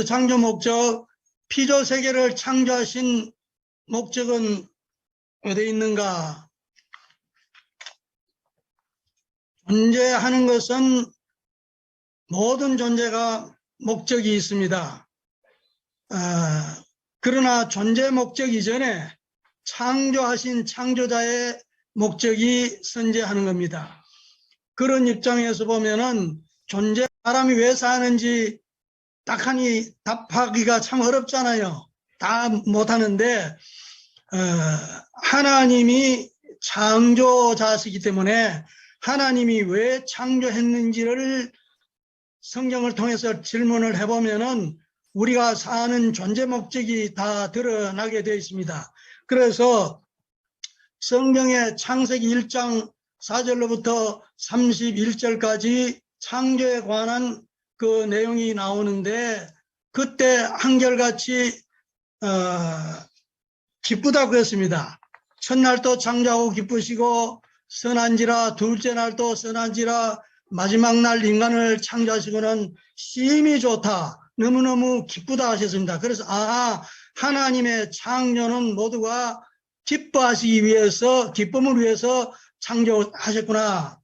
창조 목적, 피조 세계를 창조하신 목적은 어디 있는가? 존재하는 것은 모든 존재가 목적이 있습니다. 그러나 존재 목적 이전에 창조하신 창조자의 목적이 선재하는 겁니다. 그런 입장에서 보면은 사람이 왜 사는지 딱하니 답하기가 참 어렵잖아요. 다 못하는데 하나님이 창조자시기 때문에 하나님이 왜 창조했는지를 성경을 통해서 질문을 해보면은 우리가 사는 존재 목적이 다 드러나게 되어 있습니다. 그래서 성경의 창세기 1장 4절로부터 31절까지 창조에 관한 그 내용이 나오는데 그때 한결같이 기쁘다고 했습니다. 첫날도 창조하고 기쁘시고 선한지라, 둘째 날도 선한지라, 마지막 날 인간을 창조하시고는 심히 좋다, 너무너무 기쁘다 하셨습니다. 그래서 하나님의 창조는 모두가 기뻐하시기 위해서, 기쁨을 위해서 창조하셨구나.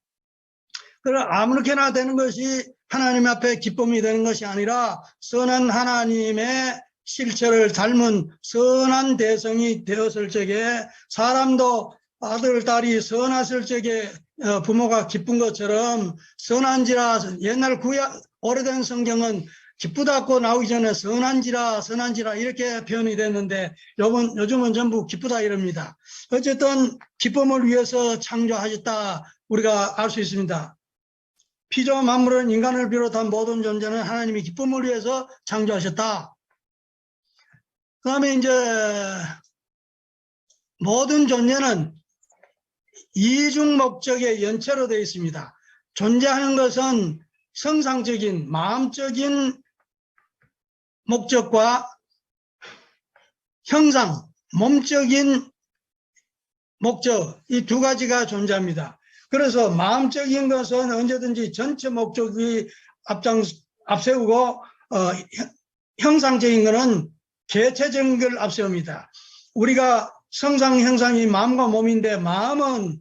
그럼 아무렇게나 되는 것이 하나님 앞에 기쁨이 되는 것이 아니라 선한 하나님의 실체를 닮은 선한 대성이 되었을 적에, 사람도 아들, 딸이 선했을 적에 부모가 기쁜 것처럼 선한지라, 옛날 오래된 성경은 기쁘다고 나오기 전에 선한지라 이렇게 표현이 됐는데 요즘은 전부 기쁘다 이럽니다. 어쨌든 기쁨을 위해서 창조하셨다 우리가 알 수 있습니다. 피조 만물은 인간을 비롯한 모든 존재는 하나님이 기쁨을 위해서 창조하셨다. 그 다음에 이제 모든 존재는 이중 목적의 연체로 되어 있습니다. 존재하는 것은 성상적인 마음적인 목적과 형상, 몸적인 목적, 이 두 가지가 존재합니다. 그래서 마음적인 것은 언제든지 전체 목적이 앞세우고 형상적인 것은 개체적인 걸 앞세웁니다. 우리가 성상, 형상이 마음과 몸인데 마음은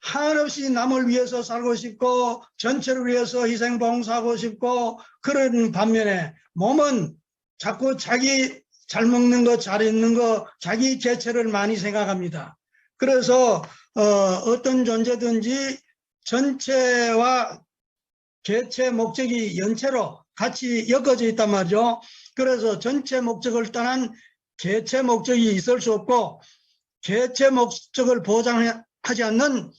한없이 남을 위해서 살고 싶고 전체를 위해서 희생 봉사하고 싶고 그런 반면에 몸은 자꾸 자기 잘 먹는 거, 잘 있는 거, 자기 개체를 많이 생각합니다. 그래서 어떤 존재든지 전체와 개체 목적이 연체로 같이 엮어져 있단 말이죠. 그래서 전체 목적을 떠난 개체 목적이 있을 수 없고 개체 목적을 보장하지 않는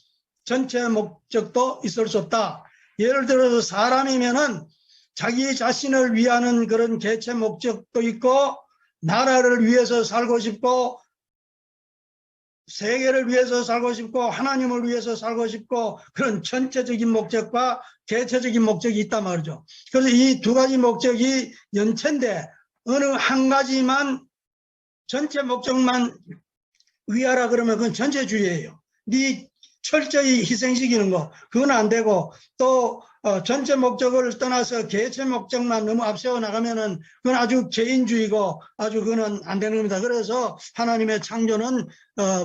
전체 목적도 있을 수 없다. 예를 들어서 사람이면은 자기 자신을 위하는 그런 개체 목적도 있고 나라를 위해서 살고 싶고 세계를 위해서 살고 싶고 하나님을 위해서 살고 싶고 그런 전체적인 목적과 개체적인 목적이 있단 말이죠. 그래서 이 두 가지 목적이 연체인데 어느 한 가지만 전체 목적만 위하라 그러면 그건 전체주의예요. 네 철저히 희생시키는 거 그건 안 되고 또 전체 목적을 떠나서 개체 목적만 너무 앞세워 나가면은 그건 아주 개인주의고 아주 그거는 안 되는 겁니다. 그래서 하나님의 창조는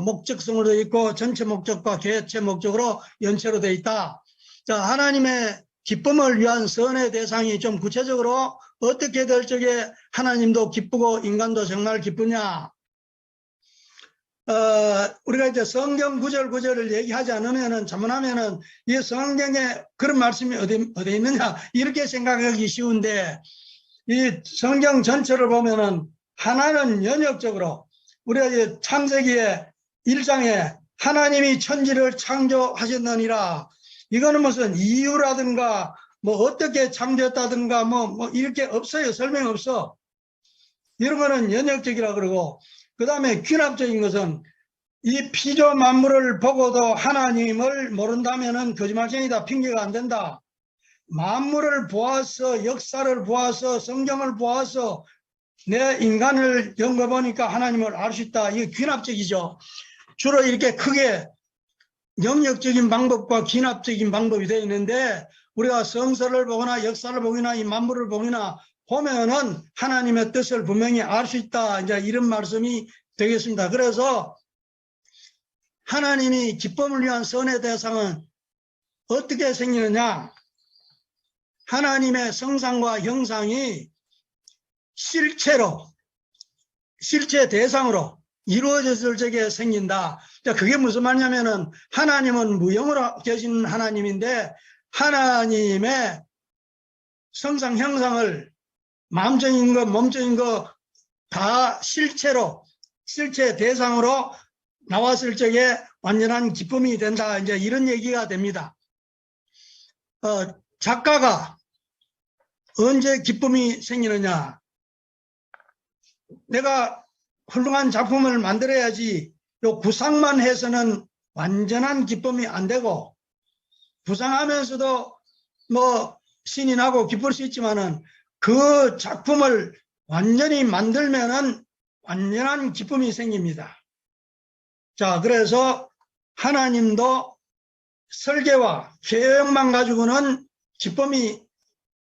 목적성으로 되어 있고 전체 목적과 개체 목적으로 연체로 되어 있다. 자, 하나님의 기쁨을 위한 선의 대상이 좀 구체적으로 어떻게 될 적에 하나님도 기쁘고 인간도 정말 기쁘냐? 우리가 이제 성경 구절을 얘기하지 않으면은, 자문하면은, 이 성경에 그런 말씀이 어디 있느냐, 이렇게 생각하기 쉬운데, 이 성경 전체를 보면은, 하나는 연역적으로, 우리가 이제 창세기에 1장에 하나님이 천지를 창조하셨느니라, 이거는 무슨 이유라든가, 뭐 어떻게 창조했다든가, 뭐 이렇게 없어요. 설명 없어. 이런 거는 연역적이라 그러고, 그 다음에 귀납적인 것은 이 피조 만물을 보고도 하나님을 모른다면은 거짓말쟁이다, 핑계가 안 된다. 만물을 보아서, 역사를 보아서, 성경을 보아서 내 인간을 연구해보니까 하나님을 알 수 있다. 이게 귀납적이죠. 주로 이렇게 크게 영역적인 방법과 귀납적인 방법이 되어 있는데 우리가 성서를 보거나 역사를 보거나 이 만물을 보거나 보면은 하나님의 뜻을 분명히 알 수 있다. 이제 이런 말씀이 되겠습니다. 그래서 하나님이 기쁨을 위한 선의 대상은 어떻게 생기느냐? 하나님의 성상과 형상이 실체 대상으로 이루어졌을 적에 생긴다. 그게 무슨 말이냐면은 하나님은 무형으로 계신 하나님인데 하나님의 성상 형상을 마음적인 것, 몸적인 것 다 실체 대상으로 나왔을 적에 완전한 기쁨이 된다. 이제 이런 얘기가 됩니다. 작가가 언제 기쁨이 생기느냐? 내가 훌륭한 작품을 만들어야지 요 구상만 해서는 완전한 기쁨이 안 되고, 구상하면서도 뭐 신이 나고 기쁠 수 있지만은 그 작품을 완전히 만들면은 완전한 기쁨이 생깁니다. 자, 그래서 하나님도 설계와 계획만 가지고는 기쁨이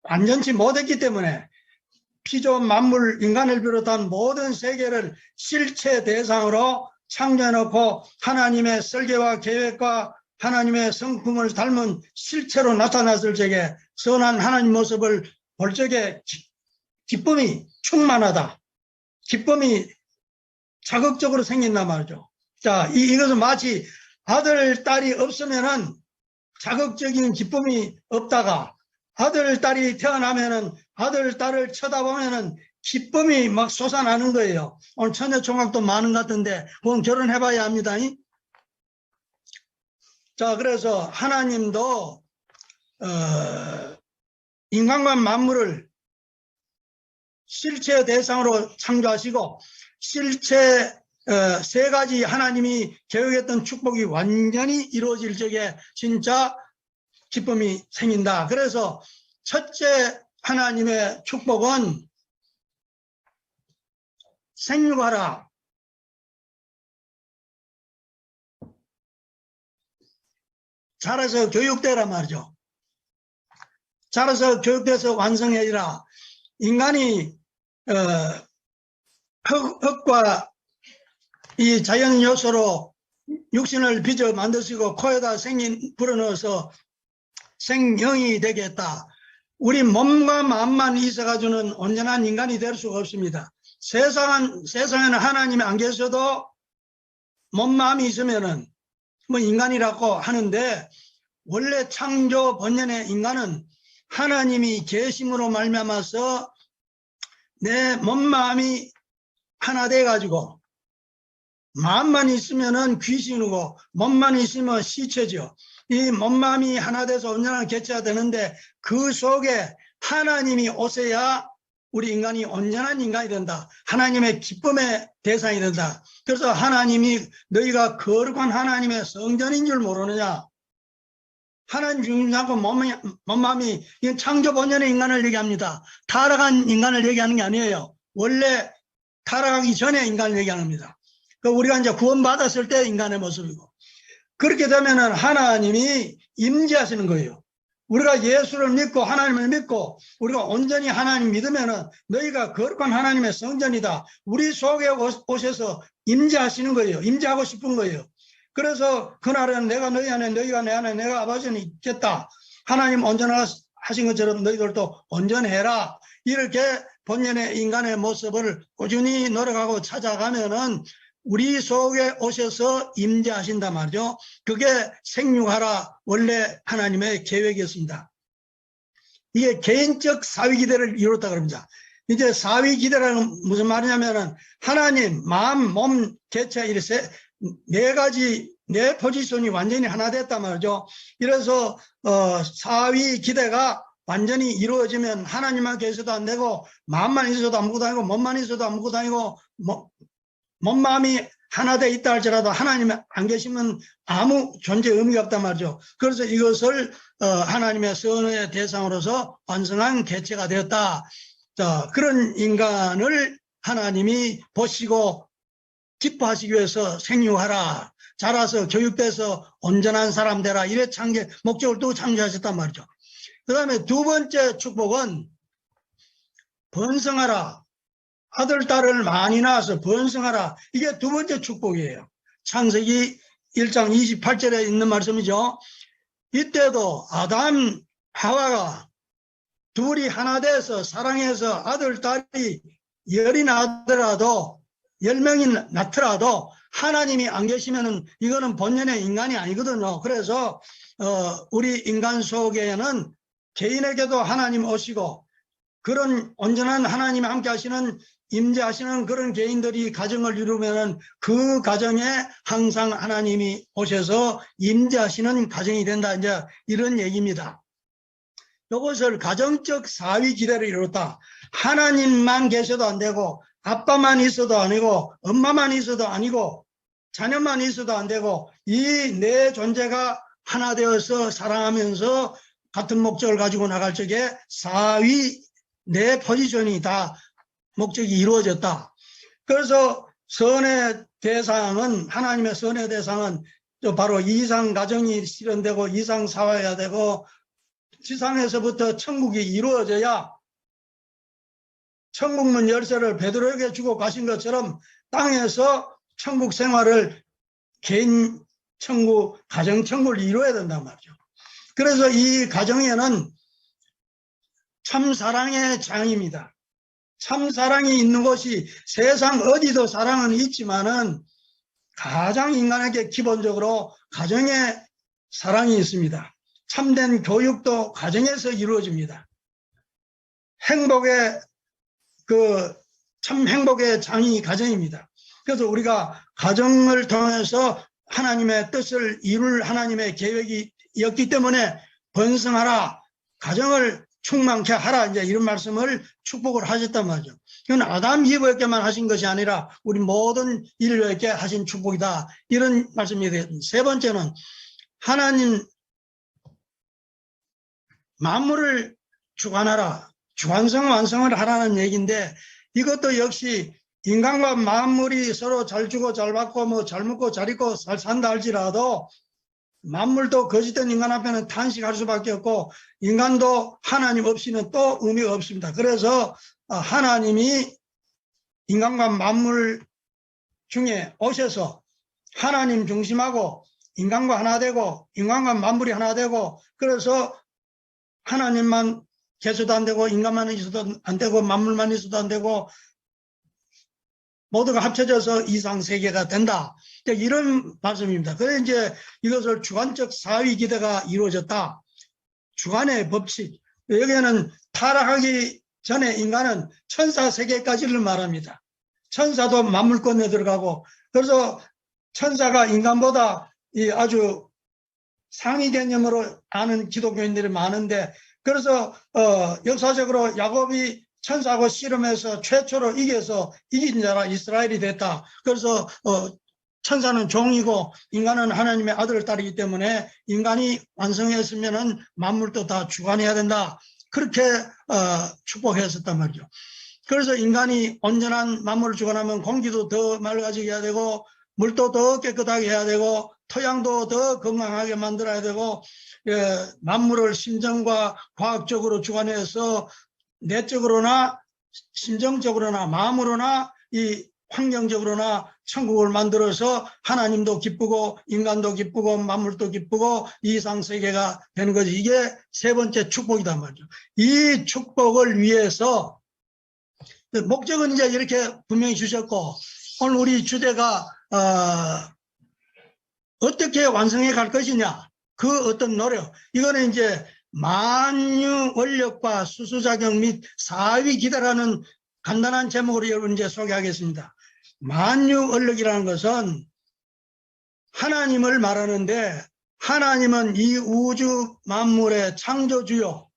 완전치 못했기 때문에 피조 만물 인간을 비롯한 모든 세계를 실체 대상으로 창조해놓고 하나님의 설계와 계획과 하나님의 성품을 닮은 실체로 나타났을 적에 선한 하나님 모습을 볼 적에 기쁨이 충만하다. 기쁨이 자극적으로 생긴단 말이죠. 자, 이것은 마치 아들, 딸이 없으면은 자극적인 기쁨이 없다가 아들, 딸이 태어나면은 아들, 딸을 쳐다보면은 기쁨이 막 솟아나는 거예요. 오늘 처녀총각도 많은 것 같은데 그건 결혼해봐야 합니다. 자, 그래서 하나님도 인간과 만물을 실체 대상으로 창조하시고 실체 세 가지 하나님이 계획했던 축복이 완전히 이루어질 적에 진짜 기쁨이 생긴다. 그래서 첫째 하나님의 축복은 생육하라. 자라서 교육되라 말이죠. 자라서 교육돼서 완성해지라. 인간이 흙과 이 자연 요소로 육신을 빚어 만드시고 코에다 생긴 불어넣어서 생명이 되겠다. 우리 몸과 마음만 있어가지고는 온전한 인간이 될 수가 없습니다. 세상에는 하나님이 안 계셔도 몸, 마음이 있으면은 뭐 인간이라고 하는데 원래 창조 본연의 인간은 하나님이 계심으로 말미암아서 내 몸, 마음이 하나 돼가지고 마음만 있으면은 귀신이고 몸만 있으면 시체죠. 이 몸, 마음이 하나 돼서 온전한 개체가 되는데 그 속에 하나님이 오셔야 우리 인간이 온전한 인간이 된다. 하나님의 기쁨의 대상이 된다. 그래서 하나님이 너희가 거룩한 하나님의 성전인 줄 모르느냐. 하나님 중심하고 몸, 마음이 이건 창조 본연의 인간을 얘기합니다. 타락한 인간을 얘기하는 게 아니에요. 원래 타락하기 전에 인간을 얘기하는 겁니다. 우리가 이제 구원받았을 때 인간의 모습이고 그렇게 되면은 하나님이 임재하시는 거예요. 우리가 예수를 믿고 하나님을 믿고 우리가 온전히 하나님 믿으면은 너희가 거룩한 하나님의 성전이다. 우리 속에 오셔서 임재하시는 거예요. 임재하고 싶은 거예요. 그래서 그날은 내가 너희 안에 너희가 내 안에 내가 아버지 안에 있겠다. 하나님 온전하신 것처럼 너희들도 온전해라. 이렇게 본연의 인간의 모습을 꾸준히 노력하고 찾아가면은 우리 속에 오셔서 임재하신단 말이죠. 그게 생육하라 원래 하나님의 계획이었습니다. 이게 개인적 사위기대를 이뤘다 그럽니다. 이제 사위기대라는 무슨 말이냐면은 하나님, 마음, 몸, 개체 이렇게 네 가지 네 포지션이 완전히 하나 됐단 말이죠. 이래서 사위기대가 완전히 이루어지면 하나님만 계셔도 안 되고 마음만 있어도 아무것도 아니고 몸만 있어도 아무것도 아니고 몸, 마음이 하나 돼 있다 할지라도 하나님 안 계시면 아무 존재 의미가 없단 말이죠. 그래서 이것을 하나님의 선의 대상으로서 완성한 개체가 되었다. 자, 그런 인간을 하나님이 보시고 기뻐하시기 위해서 생육하라. 자라서 교육돼서 온전한 사람 되라. 이래 목적을 두고 창조하셨단 말이죠. 그 다음에 두 번째 축복은 번성하라. 아들, 딸을 많이 낳아서 번성하라. 이게 두 번째 축복이에요. 창세기 1장 28절에 있는 말씀이죠. 이때도 아담, 하와가 둘이 하나 돼서 사랑해서 아들, 딸이 10이 나더라도 10명이 낳더라도 하나님이 안 계시면은 이거는 본연의 인간이 아니거든요. 그래서 우리 인간 속에는 개인에게도 하나님 오시고 그런 온전한 하나님이 함께 하시는 임재하시는 그런 개인들이 가정을 이루면은 그 가정에 항상 하나님이 오셔서 임재하시는 가정이 된다. 이제 이런 얘기입니다. 이것을 가정적 사위 기대를 이뤘다. 하나님만 계셔도 안 되고 아빠만 있어도 아니고 엄마만 있어도 아니고 자녀만 있어도 안 되고 이 내 존재가 하나 되어서 사랑하면서 같은 목적을 가지고 나갈 적에 사위 내 포지션이 다 목적이 이루어졌다. 그래서 선의 대상은 하나님의 선의 대상은 바로 이상 가정이 실현되고 이상 사회가 되고 지상에서부터 천국이 이루어져야 천국문 열쇠를 베드로에게 주고 가신 것처럼 땅에서 천국 생활을 개인 천국, 가정 천국을 이루어야 된단 말이죠. 그래서 이 가정에는 참 사랑의 장입니다. 참 사랑이 있는 곳이 세상 어디도 사랑은 있지만은 가장 인간에게 기본적으로 가정에 사랑이 있습니다. 참된 교육도 가정에서 이루어집니다. 행복의 참 행복의 장이 가정입니다. 그래서 우리가 가정을 통해서 하나님의 뜻을 이룰 하나님의 계획이었기 때문에 번성하라, 가정을 충만케 하라, 이제 이런 말씀을 축복을 하셨단 말이죠. 이건 아담 이브에게만 하신 것이 아니라 우리 모든 인류에게 하신 축복이다. 이런 말씀이 되겠습니다. 세 번째는 하나님 만물을 주관하라, 주관성 완성을 하라는 얘기인데 이것도 역시 인간과 만물이 서로 잘 주고 잘 받고 뭐 잘 먹고 잘 입고 잘 산다 할지라도 만물도 거짓된 인간 앞에는 탄식할 수밖에 없고 인간도 하나님 없이는 또 의미가 없습니다. 그래서 하나님이 인간과 만물 중에 오셔서 하나님 중심하고 인간과 하나 되고 인간과 만물이 하나 되고 그래서 하나님만 계셔도 안 되고 인간만 있어도 안 되고 만물만 있어도 안 되고 모두가 합쳐져서 이상세계가 된다. 이런 말씀입니다. 그래서 이제 이것을 주관적 사위 기대가 이루어졌다. 주관의 법칙. 여기에는 타락하기 전에 인간은 천사 세계까지를 말합니다. 천사도 만물권에 들어가고 그래서 천사가 인간보다 아주 상위 개념으로 아는 기독교인들이 많은데 그래서 역사적으로 야곱이 천사하고 씨름해서 최초로 이겨서 이긴 자라 이스라엘이 됐다. 그래서 천사는 종이고 인간은 하나님의 아들 딸이기 때문에 인간이 완성했으면은 만물도 다 주관해야 된다. 그렇게 축복했었단 말이죠. 그래서 인간이 온전한 만물을 주관하면 공기도 더 맑아지게 해야 되고 물도 더 깨끗하게 해야 되고 토양도 더 건강하게 만들어야 되고 만물을 심정과 과학적으로 주관해서 내적으로나 심정적으로나 마음으로나 이 환경적으로나 천국을 만들어서 하나님도 기쁘고 인간도 기쁘고 만물도 기쁘고 이상세계가 되는 거지. 이게 세 번째 축복이단 말이죠. 이 축복을 위해서 목적은 이제 이렇게 분명히 주셨고 오늘 우리 주제가 어떻게 완성해 갈 것이냐 그 어떤 노력 이거는 이제 만유 원력과 수수작용 및 사위 기대라는 간단한 제목으로 여러분 이제 소개하겠습니다. 만유 원력이라는 것은 하나님을 말하는데 하나님은 이 우주 만물의 창조주요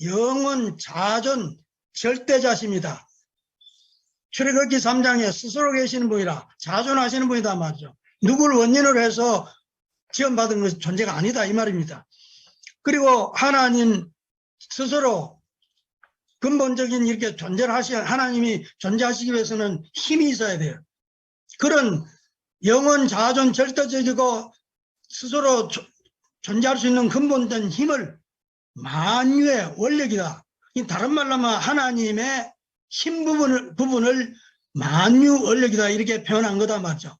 영원 자존 절대자십니다. 출애굽기 3장에 스스로 계시는 분이라 자존하시는 분이다 말이죠. 누구를 원인으로 해서 지원받은 것은 존재가 아니다 이 말입니다. 그리고 하나님 스스로 근본적인 이렇게 존재를 하나님이 존재하시기 위해서는 힘이 있어야 돼요. 그런 영원 자존 절대적이고 스스로 존재할 수 있는 근본된 힘을 만유의 원력이다. 다른 말로 하면 하나님의 힘 부분을 만유 원력이다 이렇게 표현한 거다 말이죠.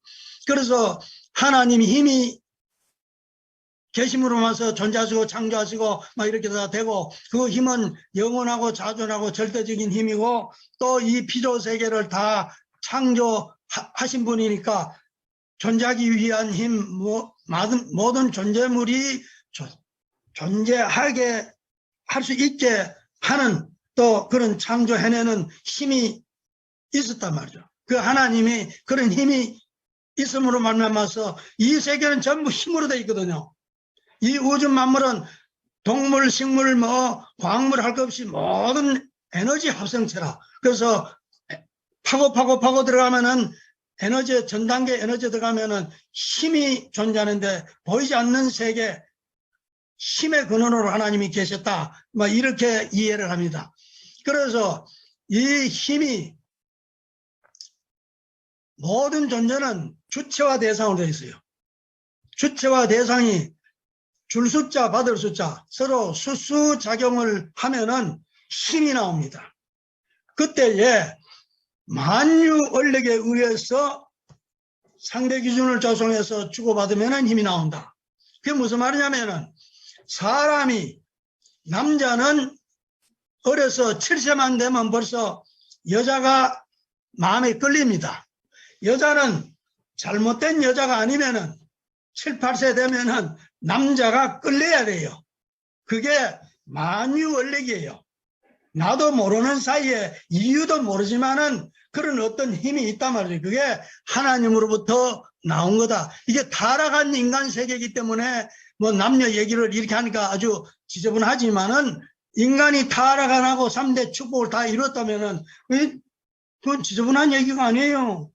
그래서 하나님이 힘이 계심으로 말해서 존재하시고 창조하시고 막 이렇게 다 되고, 그 힘은 영원하고 자존하고 절대적인 힘이고 또 이 피조 세계를 다 창조하신 분이니까 존재하기 위한 힘, 모든 존재물이 존재하게 할 수 있게 하는 또 그런 창조해내는 힘이 있었단 말이죠. 그 하나님이 그런 힘이 있음으로 말미암아서 이 세계는 전부 힘으로 되어 있거든요. 이 우주 만물은 동물, 식물, 광물 할 것 없이 모든 에너지 합성체라. 그래서 파고 들어가면은 에너지, 전 단계 에너지 들어가면은 힘이 존재하는데 보이지 않는 세계, 힘의 근원으로 하나님이 계셨다. 이렇게 이해를 합니다. 그래서 이 힘이 모든 존재는 주체와 대상으로 되어 있어요. 주체와 대상이 줄 숫자, 받을 숫자, 서로 수수작용을 하면은 힘이 나옵니다. 그때에 만유 원력에 의해서 상대 기준을 조성해서 주고받으면 힘이 나온다. 그게 무슨 말이냐면은, 사람이, 남자는 어려서 7세만 되면 벌써 여자가 마음에 끌립니다. 여자는 잘못된 여자가 아니면은 7, 8세 되면은 남자가 끌려야 돼요. 그게 만유 원력이에요. 나도 모르는 사이에 이유도 모르지만은 그런 어떤 힘이 있단 말이에요. 그게 하나님으로부터 나온 거다. 이게 타락한 인간 세계이기 때문에 남녀 얘기를 이렇게 하니까 아주 지저분하지만은, 인간이 타락 안 하고 3대 축복을 다 이뤘다면은 그건 지저분한 얘기가 아니에요.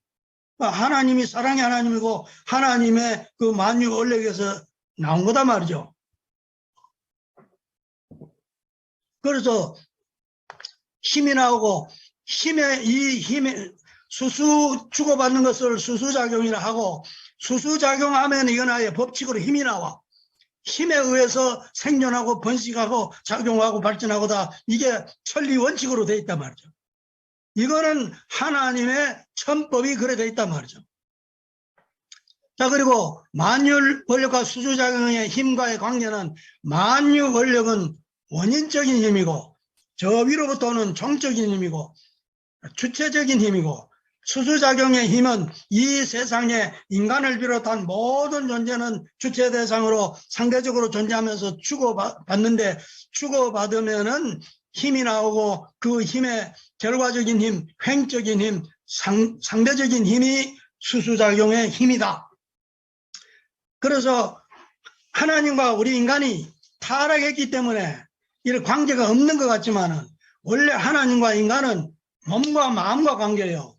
하나님이 사랑의 하나님이고 하나님의 그 만유 원력에서 나온 거다 말이죠. 그래서 힘이 나오고, 이 힘에 주고받는 것을 수수작용이라 하고, 수수작용하면 이건 아예 법칙으로 힘이 나와. 힘에 의해서 생존하고 번식하고 작용하고 발전하고 다 이게 천리 원칙으로 되어 있단 말이죠. 이거는 하나님의 천법이 그래 되어 있단 말이죠. 자, 그리고 만유 원력과 수수작용의 힘과의 관계는, 만유 원력은 원인적인 힘이고 저 위로부터 오는 종적인 힘이고 주체적인 힘이고, 수수작용의 힘은 이 세상에 인간을 비롯한 모든 존재는 주체 대상으로 상대적으로 존재하면서 주고받는데, 주고받으면은 힘이 나오고 그 힘의 결과적인 힘, 횡적인 힘, 상대적인 힘이 수수작용의 힘이다. 그래서 하나님과 우리 인간이 타락했기 때문에 이런 관계가 없는 것 같지만은, 원래 하나님과 인간은 몸과 마음과 관계예요.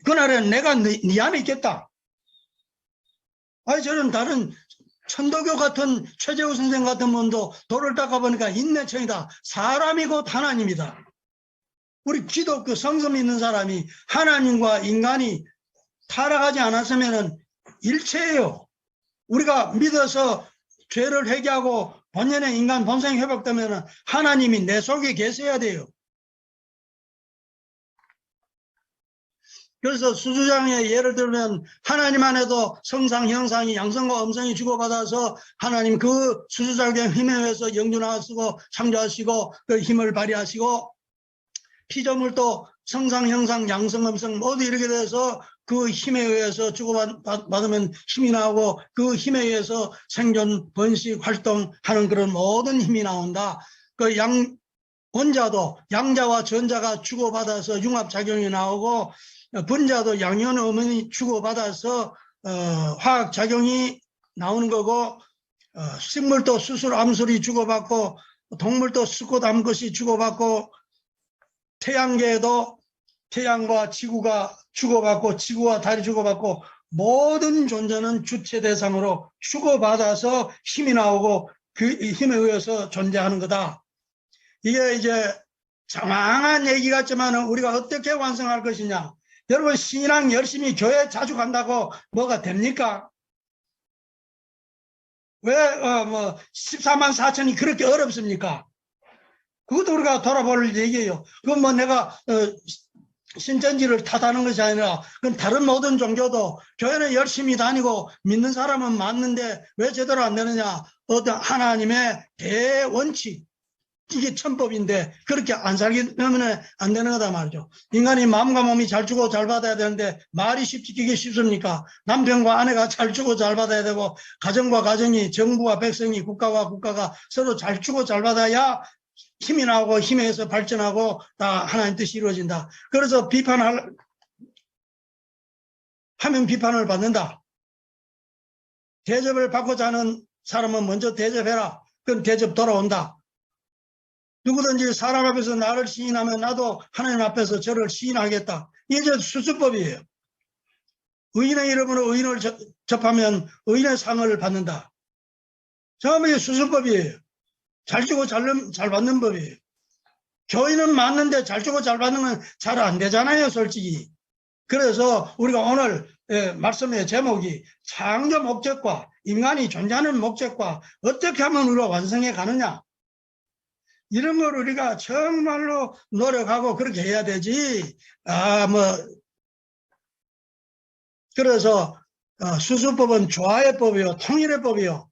그날엔 내가 네 안에 있겠다. 저는 다른 천도교 같은 최재우 선생 같은 분도 돌을 닦아보니까 인내천이다. 사람이 곧 하나님이다. 우리 기독교 성서 믿는 사람이 하나님과 인간이 타락하지 않았으면 일체예요. 우리가 믿어서 죄를 회개하고 본연의 인간 본성이 회복되면 하나님이 내 속에 계셔야 돼요. 그래서 수수작용의 예를 들면, 하나님 안에도 성상, 형상이, 양성과 음성이 주고받아서 하나님 그 수수작용의 힘에 의해서 영존하시고 창조하시고 그 힘을 발휘하시고, 피조물도 성상, 형상, 양성, 음성 모두 이렇게 돼서 그 힘에 의해서 주고받으면 힘이 나오고, 그 힘에 의해서 생존, 번식, 활동하는 그런 모든 힘이 나온다. 그 원자도 양자와 전자가 주고받아서 융합작용이 나오고, 분자도 양이온 음원이 주고받아서 화학작용이 나오는 거고, 식물도 수술, 암술이 주고받고, 동물도 수꽃, 암것이 주고받고, 태양계에도 태양과 지구가 주고받고, 지구와 달이 주고받고, 모든 존재는 주체 대상으로 주고받아서 힘이 나오고 그 힘에 의해서 존재하는 거다. 이게 이제 장황한 얘기 같지만 우리가 어떻게 완성할 것이냐. 여러분, 신앙 열심히 교회 자주 간다고 뭐가 됩니까? 왜 14만 4천이 그렇게 어렵습니까? 그것도 우리가 돌아볼 얘기예요. 그건 뭐 내가 신천지를 탓하는 것이 아니라 그건 다른 모든 종교도 교회는 열심히 다니고 믿는 사람은 많는데 왜 제대로 안 되느냐. 어떤 하나님의 대원칙, 이게 천법인데 그렇게 안 살기 때문에 안 되는 거다 말이죠. 인간이 마음과 몸이 잘 주고 잘 받아야 되는데 말이 쉽지 이게 쉽습니까? 남편과 아내가 잘 주고 잘 받아야 되고 가정과 가정이, 정부와 백성이, 국가와 국가가 서로 잘 주고 잘 받아야 힘이 나고 힘에서 발전하고 다 하나님 뜻이 이루어진다. 그래서 하면 비판을 받는다. 대접을 받고자 하는 사람은 먼저 대접해라. 그럼 대접 돌아온다. 누구든지 사람 앞에서 나를 시인하면 나도 하나님 앞에서 저를 시인하겠다. 이게 수수법이에요. 의인의 이름으로 의인을 접하면 의인의 상을 받는다. 정말 수수법이에요. 잘 주고 잘 받는 법이에요. 교인은 맞는데 잘 주고 잘 받는 건 잘 안 되잖아요, 솔직히. 그래서 우리가 오늘 말씀의 제목이 창조 목적과 인간이 존재하는 목적과 어떻게 하면 우리가 완성해 가느냐. 이런 걸 우리가 정말로 노력하고 그렇게 해야 되지. 그래서 수수법은 조화의 법이요, 통일의 법이요.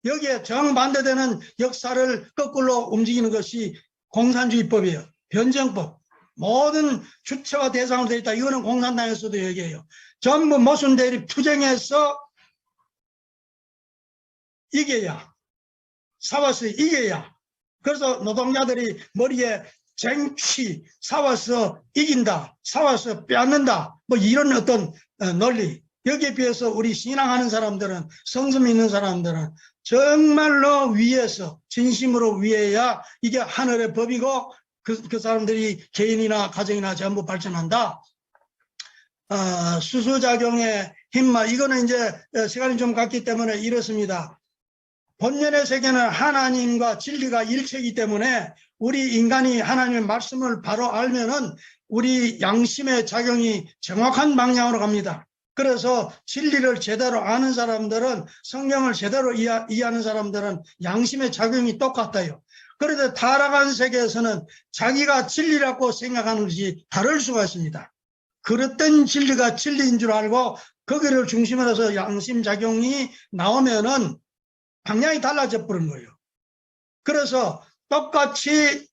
여기에 정반대되는 역사를 거꾸로 움직이는 것이 공산주의법이에요. 변정법. 모든 주체와 대상으로 되어 있다. 이거는 공산당에서도 얘기해요. 전부 모순대립 투쟁해서 이겨야, 싸워서 이겨야. 그래서 노동자들이 머리에 쟁취, 싸워서 이긴다, 싸워서 빼앗는다, 뭐 이런 어떤 논리. 여기에 비해서 우리 신앙하는 사람들은, 성품 있는 사람들은 정말로 위에서, 진심으로 위에야 이게 하늘의 법이고 그 사람들이 개인이나 가정이나 전부 발전한다. 수수작용의 힘마, 이거는 이제 시간이 좀 갔기 때문에 이렇습니다. 본연의 세계는 하나님과 진리가 일체이기 때문에 우리 인간이 하나님의 말씀을 바로 알면은 우리 양심의 작용이 정확한 방향으로 갑니다. 그래서 진리를 제대로 아는 사람들은, 성경을 제대로 이해하는 사람들은 양심의 작용이 똑같아요. 그런데 타락한 세계에서는 자기가 진리라고 생각하는 것이 다를 수가 있습니다. 그릇된 진리가 진리인 줄 알고 거기를 중심으로 해서 양심작용이 나오면은 방향이 달라져 버린 거예요. 그래서 똑같이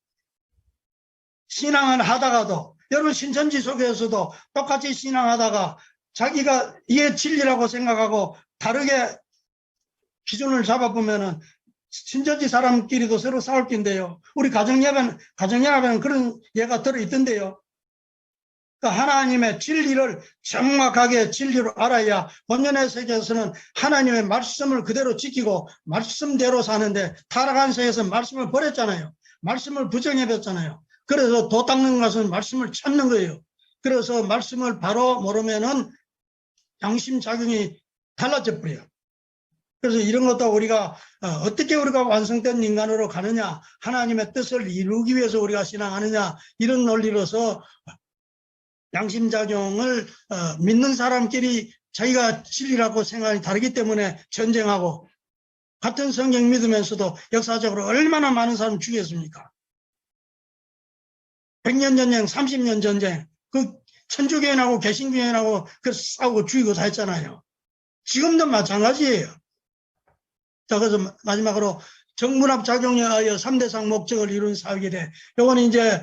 신앙을 하다가도, 여러분 신천지 속에서도 똑같이 신앙하다가 자기가 이게 진리라고 생각하고 다르게 기준을 잡아보면은 신천지 사람끼리도 서로 싸울 텐데요. 우리 가정연합에는 그런 예가 들어있던데요. 하나님의 진리를 정확하게 진리로 알아야 본연의 세계에서는 하나님의 말씀을 그대로 지키고 말씀대로 사는데, 타락한 세계에서 말씀을 버렸잖아요. 말씀을 부정해봤잖아요. 그래서 도 닦는 것은 말씀을 찾는 거예요. 그래서 말씀을 바로 모르면은 양심작용이 달라져 버려요. 그래서 이런 것도 우리가 어떻게 우리가 완성된 인간으로 가느냐, 하나님의 뜻을 이루기 위해서 우리가 신앙하느냐, 이런 논리로서 양심작용을 믿는 사람끼리 자기가 진리라고 생각이 다르기 때문에 전쟁하고, 같은 성경 믿으면서도 역사적으로 얼마나 많은 사람 죽였습니까? 100년 전쟁, 30년 전쟁, 그 천주교인하고 개신교인하고 그 싸우고 죽이고 다 했잖아요. 지금도 마찬가지예요. 자, 그래서 마지막으로 정문합 작용에 의하여 3대상 목적을 이룬 사회기대. 요거는 이제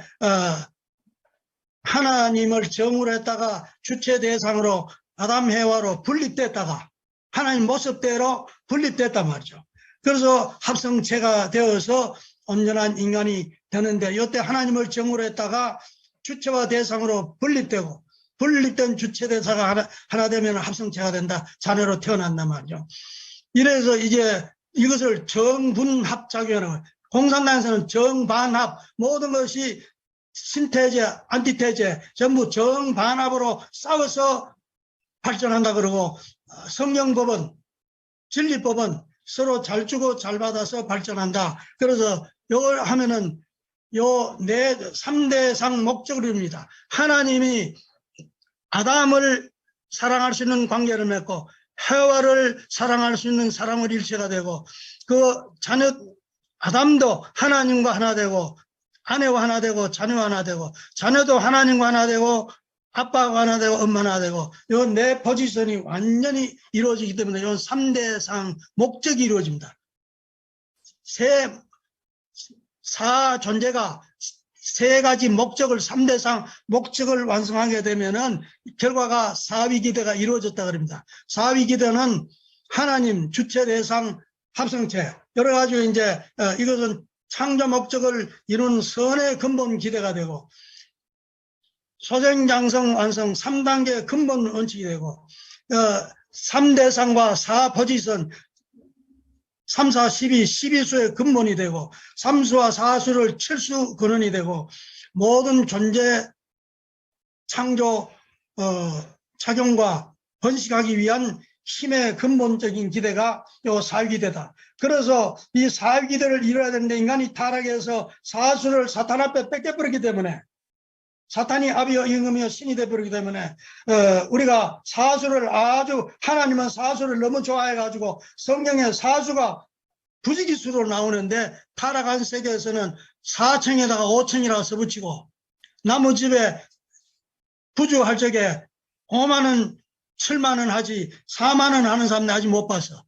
하나님을 정으로 했다가 주체 대상으로 아담 해와로 분립됐다가 하나님 모습대로 분립됐단 말이죠. 그래서 합성체가 되어서 온전한 인간이 되는데, 이때 하나님을 정으로 했다가 주체와 대상으로 분립되고, 분립된 주체 대사가 하나 되면 합성체가 된다. 자녀로 태어난단 말이죠. 이래서 이제 이것을 정분합작용이라고 해요. 공산당에서는 정반합, 모든 것이 신태제, 안티태제 전부 정반합으로 싸워서 발전한다 그러고, 성경법은, 진리법은 서로 잘 주고 잘 받아서 발전한다. 그래서 이걸 하면은 요 3대상 목적입니다. 하나님이 아담을 사랑할 수 있는 관계를 맺고 해와를 사랑할 수 있는 사랑의 일체가 되고, 그 자녀 아담도 하나님과 하나 되고 아내와 하나 되고 자녀와 하나 되고 자녀도 하나님과 하나 되고 아빠가 하나 되고 엄마가 하나 되고 요 내 포지션이 완전히 이루어지기 때문에 요 3대상 목적이 이루어집니다. 사 존재가 세 가지 목적을 3대상 목적을 완성하게 되면은 결과가 사위기대가 이루어졌다 그럽니다. 사위기대는 하나님, 주체, 대상, 합성체 여러 가지 이제 이것은 창조 목적을 이루는 선의 근본 기대가 되고 소생장성 완성 3단계 근본 원칙이 되고 3대상과 4포지션 3, 4, 12, 12수의 근본이 되고 3수와 4수를 7수 근원이 되고 모든 존재 창조 작용과 번식하기 위한 힘의 근본적인 기대가 요 사위기대다. 그래서 이 사위기대를 이뤄야 되는데 인간이 타락해서 사수를 사탄 앞에 뺏겨버리기 때문에 사탄이 아비여 임금이여 신이 되어버리기 때문에 우리가 사수를 아주 하나님은 사수를 너무 좋아해가지고 성경에 사수가 부지기수로 나오는데 타락한 세계에서는 4층에다가 5층이라고 써붙이고 나무집에 부주할 적에 5만 원 7만 원 하지 4만 원 하는 사람들 아직 못 봤어.